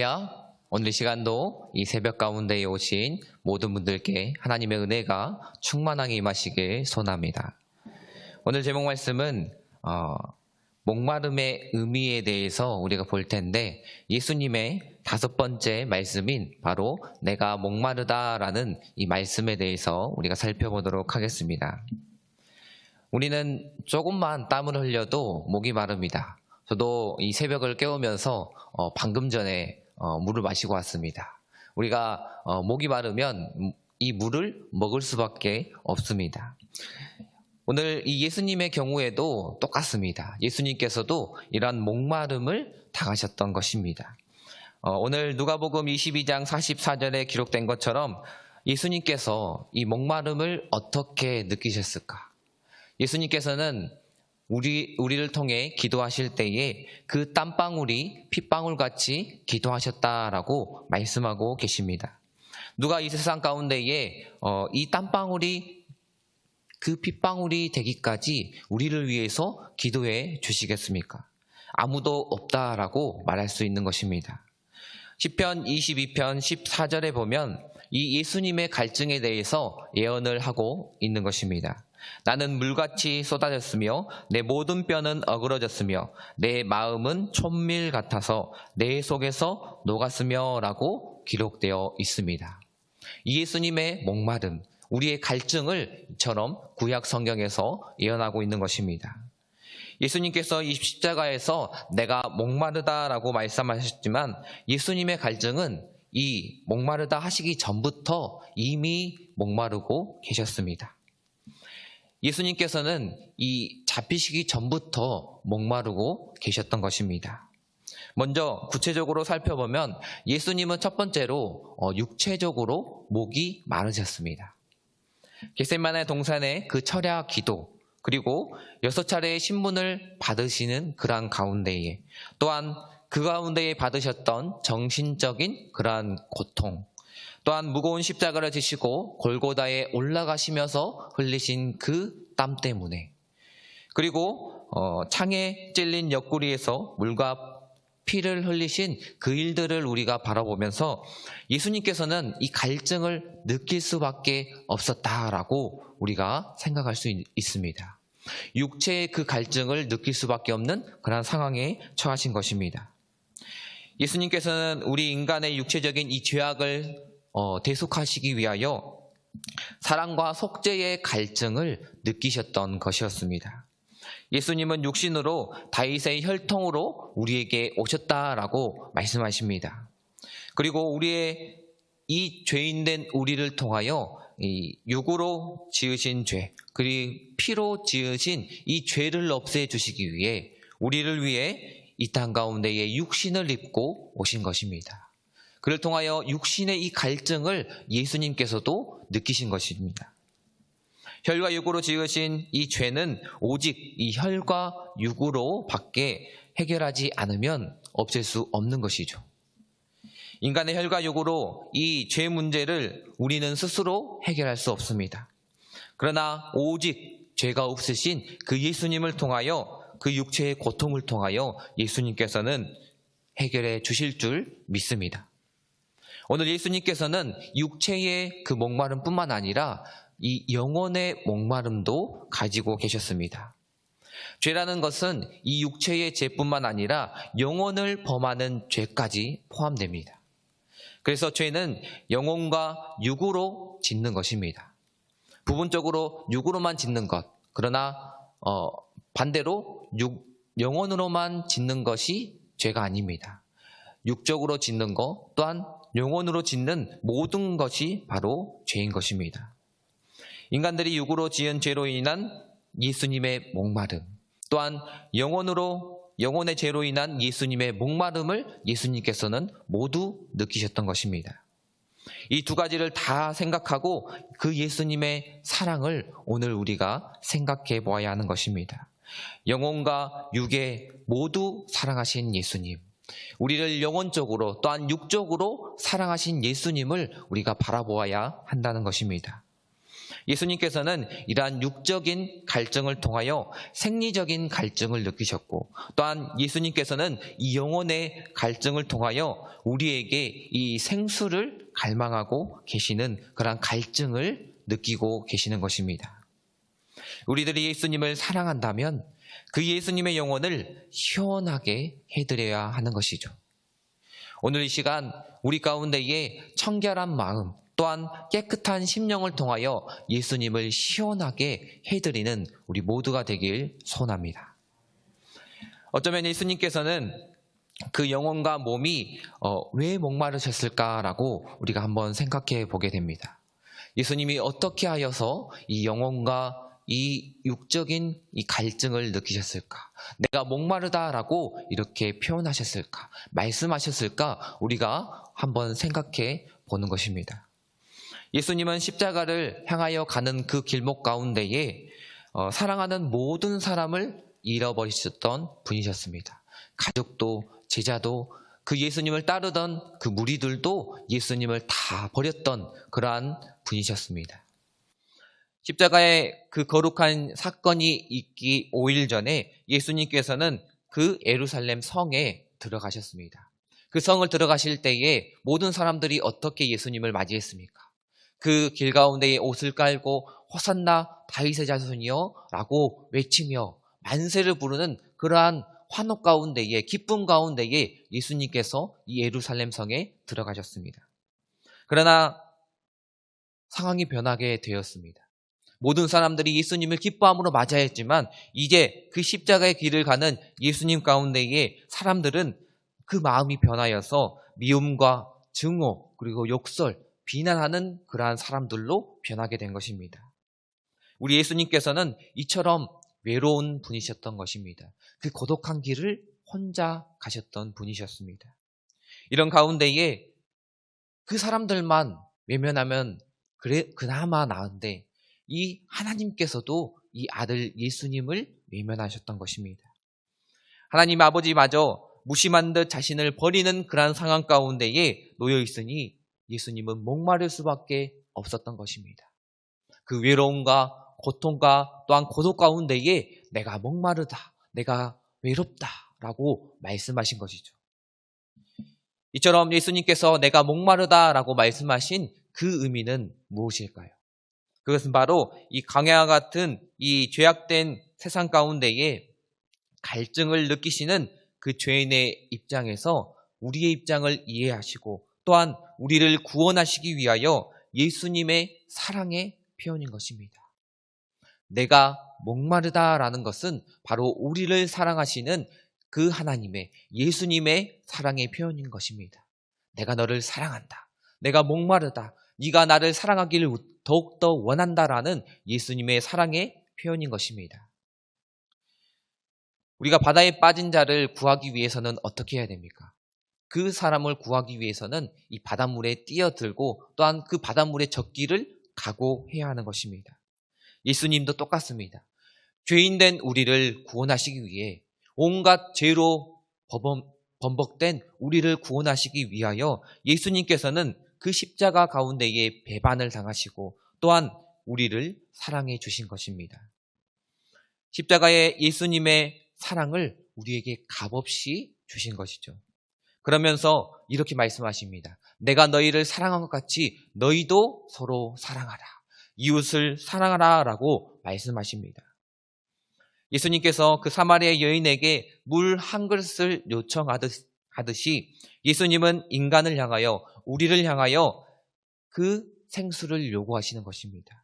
할렐루야. 오늘 이 시간도 이 새벽 가운데에 오신 모든 분들께 하나님의 은혜가 충만하게 임하시길 소원합니다. 오늘 제목 말씀은 목마름의 의미에 대해서 우리가 볼 텐데, 예수님의 5번째 말씀인 바로 내가 목마르다라는 이 말씀에 대해서 우리가 살펴보도록 하겠습니다. 우리는 조금만 땀을 흘려도 목이 마릅니다. 저도 이 새벽을 깨우면서 방금 전에 물을 마시고 왔습니다. 우리가 목이 마르면 이 물을 먹을 수밖에 없습니다. 오늘 이 예수님의 경우에도 똑같습니다. 예수님께서도 이러한 목마름을 당하셨던 것입니다. 오늘 누가복음 22장 44절에 기록된 것처럼 예수님께서 이 목마름을 어떻게 느끼셨을까? 예수님께서는 우리를 통해 기도하실 때에 그 땀방울이 핏방울같이 기도하셨다라고 말씀하고 계십니다. 누가 이 세상 가운데에 이 땀방울이 그 핏방울이 되기까지 우리를 위해서 기도해 주시겠습니까? 아무도 없다라고 말할 수 있는 것입니다. 시편 22편 14절에 보면 이 예수님의 갈증에 대해서 예언을 하고 있는 것입니다. 나는 물같이 쏟아졌으며 내 모든 뼈는 어그러졌으며 내 마음은 촛밀 같아서 내 속에서 녹았으며 라고 기록되어 있습니다. 이 예수님의 목마름, 우리의 갈증을처럼 구약 성경에서 예언하고 있는 것입니다. 예수님께서 이 십자가에서 내가 목마르다라고 말씀하셨지만 예수님의 갈증은 이 목마르다 하시기 전부터 이미 목마르고 계셨습니다. 예수님께서는 이 잡히시기 전부터 목마르고 계셨던 것입니다. 먼저 구체적으로 살펴보면 예수님은 첫 번째로 육체적으로 목이 마르셨습니다. 겟세마네 동산의 그 철야 기도, 그리고 6차례의 신문을 받으시는 그러한 가운데에, 또한 그 가운데에 받으셨던 정신적인 그러한 고통, 또한 무거운 십자가를 지시고 골고다에 올라가시면서 흘리신 그 땀 때문에, 그리고 창에 찔린 옆구리에서 물과 피를 흘리신 그 일들을 우리가 바라보면서 예수님께서는 이 갈증을 느낄 수밖에 없었다라고 우리가 생각할 수 있습니다. 육체의 그 갈증을 느낄 수밖에 없는 그런 상황에 처하신 것입니다. 예수님께서는 우리 인간의 육체적인 이 죄악을 대속하시기 위하여 사랑과 속죄의 갈증을 느끼셨던 것이었습니다. 예수님은 육신으로 다윗의 혈통으로 우리에게 오셨다라고 말씀하십니다. 그리고 우리의 이 죄인된 우리를 통하여 이 육으로 지으신 죄, 그리고 피로 지으신 이 죄를 없애주시기 위해 우리를 위해 이 땅 가운데에 육신을 입고 오신 것입니다. 그를 통하여 육신의 이 갈증을 예수님께서도 느끼신 것입니다. 혈과 육으로 지으신 이 죄는 오직 이 혈과 육으로 밖에 해결하지 않으면 없앨 수 없는 것이죠. 인간의 혈과 육으로 이 죄 문제를 우리는 스스로 해결할 수 없습니다. 그러나 오직 죄가 없으신 그 예수님을 통하여, 그 육체의 고통을 통하여 예수님께서는 해결해 주실 줄 믿습니다. 오늘 예수님께서는 육체의 그 목마름뿐만 아니라 이 영혼의 목마름도 가지고 계셨습니다. 죄라는 것은 이 육체의 죄뿐만 아니라 영혼을 범하는 죄까지 포함됩니다. 그래서 죄는 영혼과 육으로 짓는 것입니다. 부분적으로 육으로만 짓는 것, 그러나 반대로 영혼으로만 짓는 것이 죄가 아닙니다. 육적으로 짓는 것 또한 영혼으로 짓는 모든 것이 바로 죄인 것입니다. 인간들이 육으로 지은 죄로 인한 예수님의 목마름, 또한 영혼의 죄로 인한 예수님의 목마름을 예수님께서는 모두 느끼셨던 것입니다. 이 두 가지를 다 생각하고 그 예수님의 사랑을 오늘 우리가 생각해 보아야 하는 것입니다. 영혼과 육에 모두 사랑하신 예수님, 우리를 영혼적으로 또한 육적으로 사랑하신 예수님을 우리가 바라보아야 한다는 것입니다. 예수님께서는 이러한 육적인 갈증을 통하여 생리적인 갈증을 느끼셨고, 또한 예수님께서는 이 영혼의 갈증을 통하여 우리에게 이 생수를 갈망하고 계시는 그러한 갈증을 느끼고 계시는 것입니다. 우리들이 예수님을 사랑한다면 그 예수님의 영혼을 시원하게 해드려야 하는 것이죠. 오늘 이 시간 우리 가운데에 청결한 마음, 또한 깨끗한 심령을 통하여 예수님을 시원하게 해드리는 우리 모두가 되길 소원합니다. 어쩌면 예수님께서는 그 영혼과 몸이 왜 목마르셨을까라고 우리가 한번 생각해 보게 됩니다. 예수님이 어떻게 하여서 이 영혼과 이 육적인 이 갈증을 느끼셨을까? 내가 목마르다라고 이렇게 표현하셨을까? 말씀하셨을까? 우리가 한번 생각해 보는 것입니다. 예수님은 십자가를 향하여 가는 그 길목 가운데에 사랑하는 모든 사람을 잃어버리셨던 분이셨습니다. 가족도 제자도 그 예수님을 따르던 그 무리들도 예수님을 다 버렸던 그러한 분이셨습니다. 십자가의 그 거룩한 사건이 있기 5일 전에 예수님께서는 그 예루살렘 성에 들어가셨습니다. 그 성을 들어가실 때에 모든 사람들이 어떻게 예수님을 맞이했습니까? 그 길 가운데에 옷을 깔고 호산나 다윗의 자손이여 라고 외치며 만세를 부르는 그러한 환호 가운데에, 기쁨 가운데에 예수님께서 이 예루살렘 성에 들어가셨습니다. 그러나 상황이 변하게 되었습니다. 모든 사람들이 예수님을 기뻐함으로 맞이했지만 이제 그 십자가의 길을 가는 예수님 가운데에 사람들은 그 마음이 변하여서 미움과 증오 그리고 욕설, 비난하는 그러한 사람들로 변하게 된 것입니다. 우리 예수님께서는 이처럼 외로운 분이셨던 것입니다. 그 고독한 길을 혼자 가셨던 분이셨습니다. 이런 가운데에 그 사람들만 외면하면 그나마 나은데 이 하나님께서도 이 아들 예수님을 외면하셨던 것입니다. 하나님 아버지마저 무심한 듯 자신을 버리는 그러한 상황 가운데에 놓여 있으니 예수님은 목마를 수밖에 없었던 것입니다. 그 외로움과 고통과 또한 고독 가운데에 내가 목마르다, 내가 외롭다라고 말씀하신 것이죠. 이처럼 예수님께서 내가 목마르다라고 말씀하신 그 의미는 무엇일까요? 그것은 바로 이 강야와 같은 이 죄악된 세상 가운데에 갈증을 느끼시는 그 죄인의 입장에서 우리의 입장을 이해하시고 또한 우리를 구원하시기 위하여 예수님의 사랑의 표현인 것입니다. 내가 목마르다라는 것은 바로 우리를 사랑하시는 그 하나님의, 예수님의 사랑의 표현인 것입니다. 내가 너를 사랑한다. 내가 목마르다. 네가 나를 사랑하기를 더욱더 원한다라는 예수님의 사랑의 표현인 것입니다. 우리가 바다에 빠진 자를 구하기 위해서는 어떻게 해야 됩니까? 그 사람을 구하기 위해서는 이 바닷물에 뛰어들고 또한 그 바닷물의 적기를 각오해야 하는 것입니다. 예수님도 똑같습니다. 죄인된 우리를 구원하시기 위해 온갖 죄로 범벅된 우리를 구원하시기 위하여 예수님께서는 그 십자가 가운데에 배반을 당하시고 또한 우리를 사랑해 주신 것입니다. 십자가의 예수님의 사랑을 우리에게 값없이 주신 것이죠. 그러면서 이렇게 말씀하십니다. 내가 너희를 사랑한 것 같이 너희도 서로 사랑하라. 이웃을 사랑하라 라고 말씀하십니다. 예수님께서 그 사마리아 여인에게 물 한 그릇을 요청하듯이 예수님은 인간을 향하여 우리를 향하여 그 생수를 요구하시는 것입니다.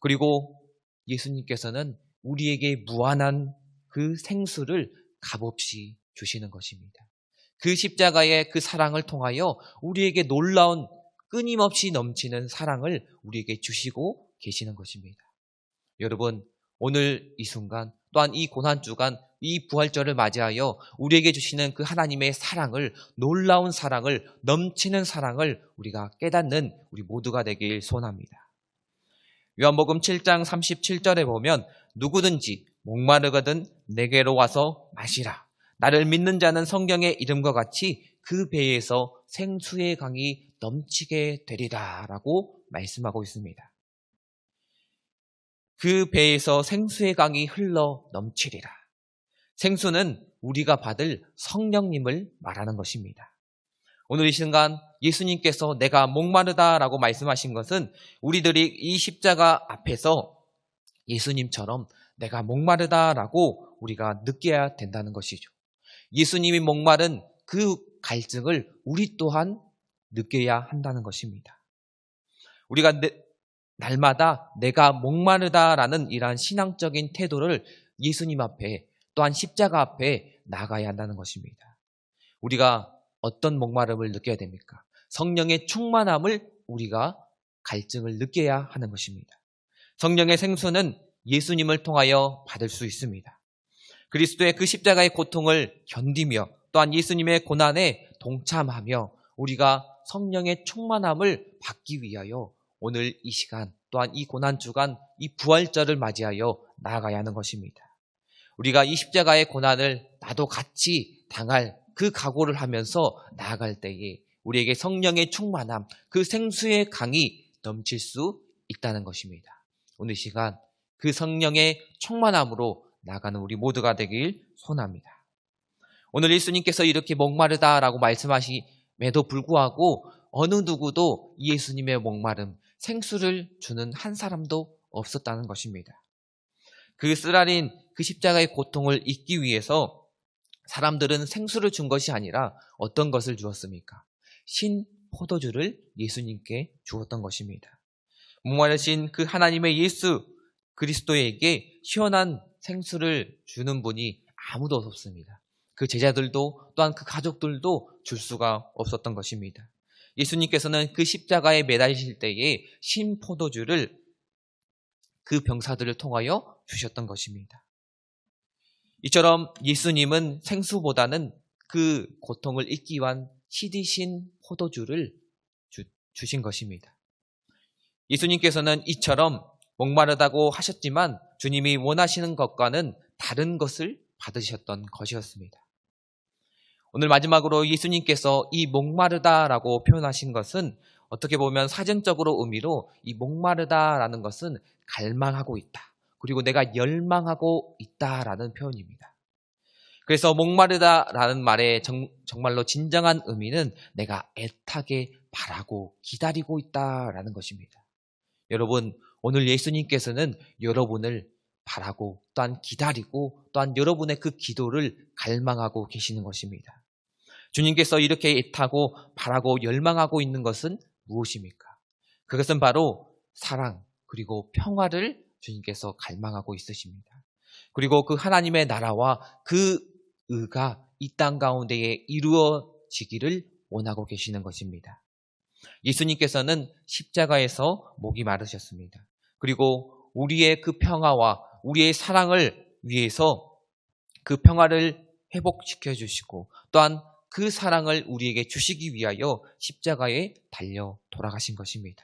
그리고 예수님께서는 우리에게 무한한 그 생수를 값없이 주시는 것입니다. 그 십자가의 그 사랑을 통하여 우리에게 놀라운 끊임없이 넘치는 사랑을 우리에게 주시고 계시는 것입니다. 여러분, 오늘 이 순간 또한 이 고난주간 이 부활절을 맞이하여 우리에게 주시는 그 하나님의 사랑을, 놀라운 사랑을, 넘치는 사랑을 우리가 깨닫는 우리 모두가 되길 소원합니다. 요한복음 7장 37절에 보면 누구든지 목마르거든 내게로 와서 마시라. 나를 믿는 자는 성경의 이름과 같이 그 배에서 생수의 강이 넘치게 되리라 라고 말씀하고 있습니다. 그 배에서 생수의 강이 흘러 넘치리라. 생수는 우리가 받을 성령님을 말하는 것입니다. 오늘 이 순간 예수님께서 내가 목마르다라고 말씀하신 것은 우리들이 이 십자가 앞에서 예수님처럼 내가 목마르다라고 우리가 느껴야 된다는 것이죠. 예수님이 목마른 그 갈증을 우리 또한 느껴야 한다는 것입니다. 우리가 날마다 내가 목마르다라는 이러한 신앙적인 태도를 예수님 앞에 또한 십자가 앞에 나가야 한다는 것입니다. 우리가 어떤 목마름을 느껴야 됩니까? 성령의 충만함을 우리가 갈증을 느껴야 하는 것입니다. 성령의 생수는 예수님을 통하여 받을 수 있습니다. 그리스도의 그 십자가의 고통을 견디며 또한 예수님의 고난에 동참하며 우리가 성령의 충만함을 받기 위하여 오늘 이 시간 또한 이 고난주간 이 부활절을 맞이하여 나아가야 하는 것입니다. 우리가 이 십자가의 고난을 나도 같이 당할 그 각오를 하면서 나아갈 때에 우리에게 성령의 충만함, 그 생수의 강이 넘칠 수 있다는 것입니다. 오늘 이 시간 그 성령의 충만함으로 나아가는 우리 모두가 되길 소원합니다. 오늘 예수님께서 이렇게 목마르다라고 말씀하심에도 불구하고 어느 누구도 예수님의 목마름, 생수를 주는 한 사람도 없었다는 것입니다. 그 쓰라린 그 십자가의 고통을 잊기 위해서 사람들은 생수를 준 것이 아니라 어떤 것을 주었습니까? 신 포도주를 예수님께 주었던 것입니다. 목마르신 그 하나님의 예수 그리스도에게 시원한 생수를 주는 분이 아무도 없었습니다. 그 제자들도 또한 그 가족들도 줄 수가 없었던 것입니다. 예수님께서는 그 십자가에 매달리실 때에 신 포도주를 그 병사들을 통하여 주셨던 것입니다. 이처럼 예수님은 생수보다는 그 고통을 잊기 위한 시디신 포도주를 주신 것입니다. 예수님께서는 이처럼 목마르다고 하셨지만 주님이 원하시는 것과는 다른 것을 받으셨던 것이었습니다. 오늘 마지막으로 예수님께서 이 목마르다라고 표현하신 것은 어떻게 보면 사전적으로 의미로 이 목마르다라는 것은 갈망하고 있다. 그리고 내가 열망하고 있다라는 표현입니다. 그래서 목마르다라는 말의 정말로 진정한 의미는 내가 애타게 바라고 기다리고 있다라는 것입니다. 여러분, 오늘 예수님께서는 여러분을 바라고 또한 기다리고 또한 여러분의 그 기도를 갈망하고 계시는 것입니다. 주님께서 이렇게 애타고 바라고 열망하고 있는 것은 무엇입니까? 그것은 바로 사랑 그리고 평화를 주님께서 갈망하고 있으십니다. 그리고 그 하나님의 나라와 그 의가 이 땅 가운데에 이루어지기를 원하고 계시는 것입니다. 예수님께서는 십자가에서 목이 마르셨습니다. 그리고 우리의 그 평화와 우리의 사랑을 위해서 그 평화를 회복시켜 주시고 또한 그 사랑을 우리에게 주시기 위하여 십자가에 달려 돌아가신 것입니다.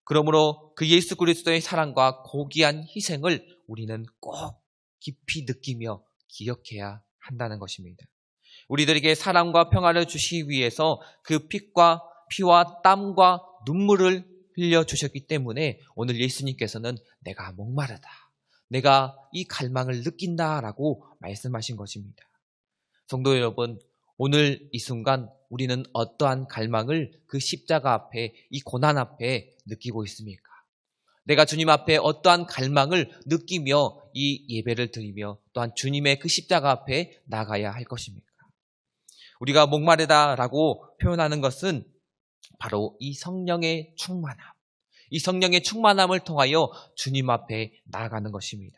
그러므로 그 예수 그리스도의 사랑과 고귀한 희생을 우리는 꼭 깊이 느끼며 기억해야 한다는 것입니다. 우리들에게 사랑과 평화를 주시기 위해서 그 피와 땀과 눈물을 흘려주셨기 때문에 오늘 예수님께서는 내가 목마르다, 내가 이 갈망을 느낀다라고 말씀하신 것입니다. 성도 여러분, 오늘 이 순간 우리는 어떠한 갈망을 그 십자가 앞에 이 고난 앞에 느끼고 있습니까? 내가 주님 앞에 어떠한 갈망을 느끼며 이 예배를 드리며 또한 주님의 그 십자가 앞에 나가야 할 것입니까? 우리가 목마르다라고 표현하는 것은 바로 이 성령의 충만함, 이 성령의 충만함을 통하여 주님 앞에 나아가는 것입니다.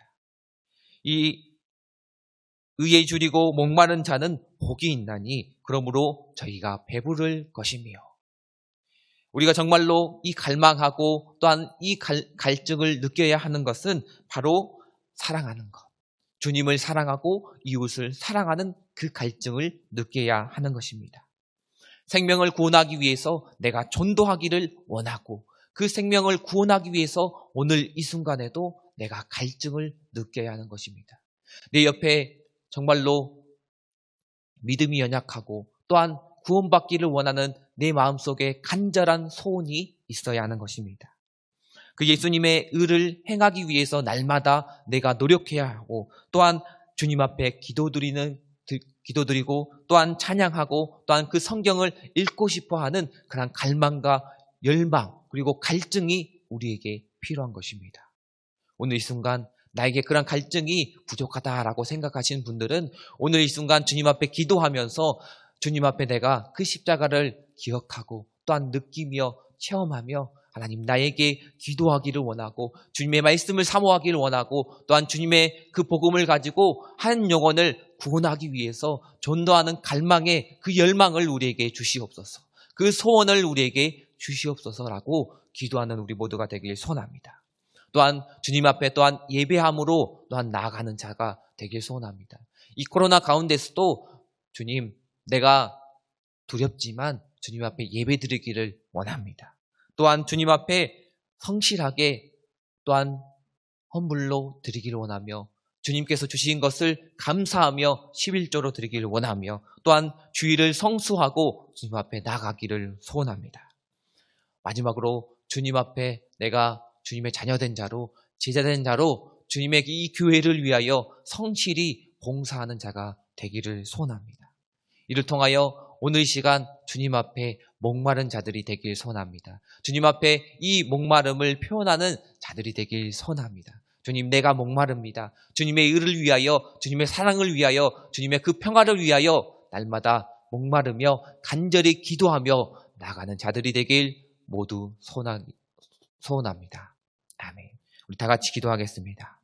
이 의에 줄이고 목마른 자는 복이 있나니 그러므로 저희가 배부를 것이며, 우리가 정말로 이 갈망하고 또한 이 갈증을 느껴야 하는 것은 바로 사랑하는 것, 주님을 사랑하고 이웃을 사랑하는 그 갈증을 느껴야 하는 것입니다. 생명을 구원하기 위해서 내가 전도하기를 원하고 그 생명을 구원하기 위해서 오늘 이 순간에도 내가 갈증을 느껴야 하는 것입니다. 내 옆에 정말로 믿음이 연약하고 또한 구원받기를 원하는 내 마음속에 간절한 소원이 있어야 하는 것입니다. 그 예수님의 의를 행하기 위해서 날마다 내가 노력해야 하고, 또한 주님 앞에 기도드리고 또한 찬양하고 또한 그 성경을 읽고 싶어하는 그런 갈망과 열망 그리고 갈증이 우리에게 필요한 것입니다. 오늘 이 순간 나에게 그런 갈증이 부족하다라고 생각하시는 분들은 오늘 이 순간 주님 앞에 기도하면서 주님 앞에 내가 그 십자가를 기억하고 또한 느끼며 체험하며 하나님 나에게 기도하기를 원하고 주님의 말씀을 사모하기를 원하고 또한 주님의 그 복음을 가지고 한 영혼을 구원하기 위해서 전도하는 갈망의 그 열망을 우리에게 주시옵소서. 그 소원을 우리에게 주시옵소서라고 기도하는 우리 모두가 되길 소원합니다. 또한 주님 앞에 또한 예배함으로 또한 나아가는 자가 되길 소원합니다. 이 코로나 가운데서도 주님 내가 두렵지만 주님 앞에 예배드리기를 원합니다. 또한 주님 앞에 성실하게 또한 헌물로 드리기를 원하며 주님께서 주신 것을 감사하며 11조로 드리기를 원하며 또한 주일을 성수하고 주님 앞에 나가기를 소원합니다. 마지막으로 주님 앞에 내가 주님의 자녀된 자로 제자된 자로 주님의 이 교회를 위하여 성실히 봉사하는 자가 되기를 소원합니다. 이를 통하여 오늘 이 시간 주님 앞에 목마른 자들이 되길 소원합니다. 주님 앞에 이 목마름을 표현하는 자들이 되길 소원합니다. 주님 내가 목마릅니다. 주님의 의를 위하여 주님의 사랑을 위하여 주님의 그 평화를 위하여 날마다 목마르며 간절히 기도하며 나가는 자들이 되길 모두 소원합니다. 아멘. 우리 다 같이 기도하겠습니다.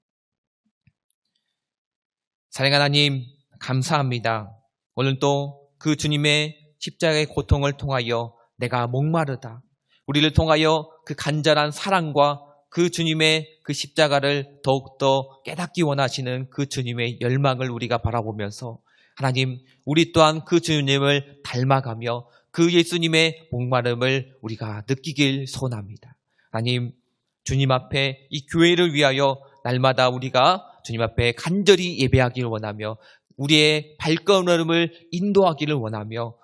사랑하는 하나님 감사합니다. 오늘 또 그 주님의 십자가의 고통을 통하여 내가 목마르다. 우리를 통하여 그 간절한 사랑과 그 주님의 그 십자가를 더욱더 깨닫기 원하시는 그 주님의 열망을 우리가 바라보면서 하나님 우리 또한 그 주님을 닮아가며 그 예수님의 목마름을 우리가 느끼길 소원합니다. 하나님 주님 앞에 이 교회를 위하여 날마다 우리가 주님 앞에 간절히 예배하기를 원하며 우리의 발걸음을 인도하기를 원하며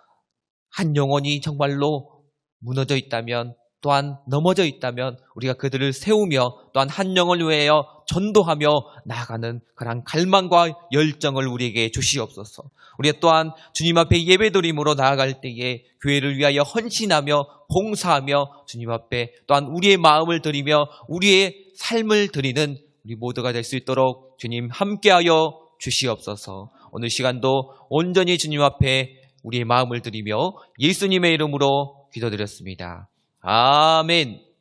한 영혼이 정말로 무너져 있다면 또한 넘어져 있다면 우리가 그들을 세우며 또한 한 영혼을 위하여 전도하며 나아가는 그런 갈망과 열정을 우리에게 주시옵소서. 우리가 또한 주님 앞에 예배드림으로 나아갈 때에 교회를 위하여 헌신하며 봉사하며 주님 앞에 또한 우리의 마음을 드리며 우리의 삶을 드리는 우리 모두가 될 수 있도록 주님 함께하여 주시옵소서. 오늘 시간도 온전히 주님 앞에 우리의 마음을 드리며 예수님의 이름으로 기도드렸습니다. 아멘.